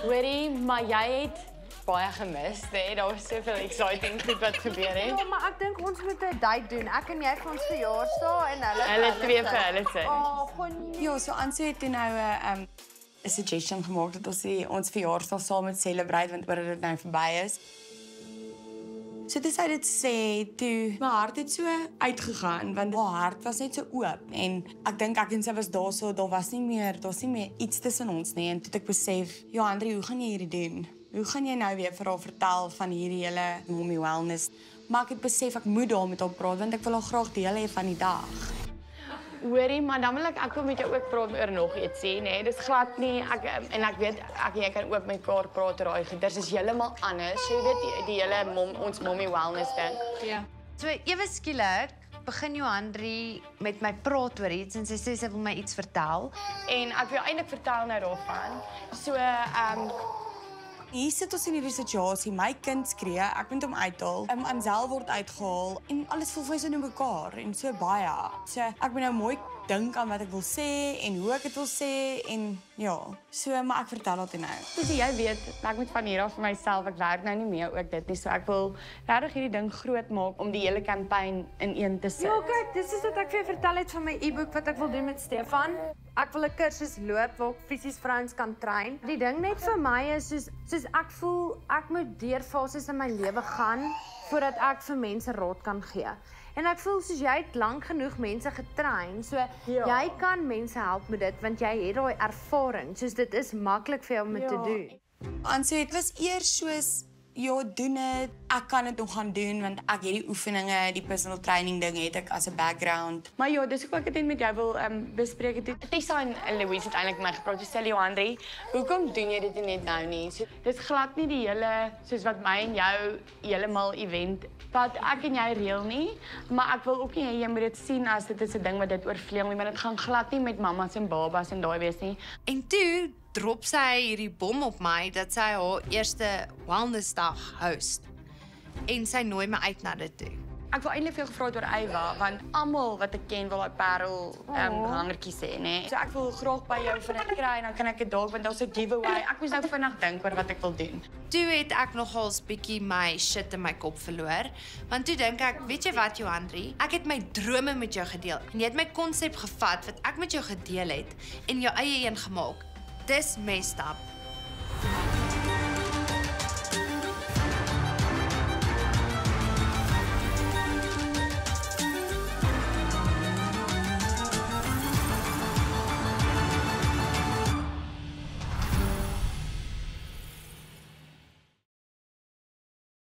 Hoorie, maar jy het baie gemis, nee? Daar was soveel exciting goed wat gebeur het. Ja, maar ek dink ons moet 'n date doen. Ek en jy vir ons verjaarsdag en Hulle twee vir hulle se. Ja, so Ansu het toe nou 'n suggestion gemaak dat ons verjaarsdag saam moet celebrate want oor dit nou verby is. So dis hy dit sê, toe my hart het so uitgegaan want haar hart was net so oop en ek dink ek en sy was daar so, daar's nie meer iets tussen ons nie en toe het ek besef, ja Andri, hoe gaan jy hierdie doen? Hoe gaan jy nou weer vir haar vertel van hierdie hele mommy wellness? Maar ek het besef ek moet daar met haar praat want ek wil haar graag deel hê van die dag. Hoorie, maar dan wil ek wil met jou ook praat oor nog iets sê, nee, dis glad nie, ek weet, jy kan ook met mekaar praat oor daai goeders, dis heeltemal anders, jy weet, die hele ons mommy wellness ding. Ja. So, ewe skielik begin Johandri met my praat oor iets en sy sê sy wil my iets vertel. En ek wil eintlik vertel nou daarvan, so, hier sit ons in hierdie situasie, my kind skree, ek moet hom uithaal, Ansel word uitgehaal en alles voel vir my so in mekaar en so baie. So ek moet nou mooi dink aan wat ek wil sê en hoe ek dit wil sê en ja, so maar ek vertel dit nou. Soos jy weet, ek moet van hier af vir myself, ek werk nou nie meer ook dit nie, so ek wil regtig hierdie ding groot maak om die hele kampanje in een te sit. Ja, kyk, dis is wat ek vir jou vertel het van my e-boek wat ek wil doen met Stefan. Ek wil 'n kursus loop waar ek fisies vrouens kan train. Die ding net vir my is soos ek voel ek moet deur fases in my lewe gaan voordat ek vir mense raad kan gee. En ek voel soos jy het lank genoeg mense getrain, so jy kan mense help met dit want jy het daai ervaring. Soos dit is maklik vir jou om dit te doen. Ansu, dit was eers soos ja, doen dit. Ek kan dit nog gaan doen want ek het die oefeninge, die personal training ding het ek as 'n background. Maar ja, dis ook wat ek dit met jou wil bespreek. Tessa en Louise het eintlik my gepraat. Sy sê Johandri, hoekom doen jy dit net nou nie? So, dis glad nie die hele soos wat my en jou heeltemal event wat ek en jy reël nie, maar ek wil ook nie hê jy moet dit sien as dit is 'n ding wat dit oorvleuel nie, maar dit gaan glad nie met mammas en babas en daai wees nie. En toe drop sy hierdie bom op my dat sy haar eerste wellnessdag host. En sy nooi my uit na dit toe. Ek wil eintlik vir jou gevra het oor Eywa, want almal wat ek ken wil daai parel hangertjies hê, nê. So ek wil graag by jou vinnig kry en dan kan ek dit dalk want daar's 'n giveaway. Ek moet nou vinnig dink oor wat ek wil doen. Toe het ek nogals bietjie my shit in my kop verloor, want toe dink ek, weet jy wat Johandri, ek het my drome met jou gedeel en jy het my konsep gevat wat ek met jou gedeel het en jou eie een gemaak. Dis messed up.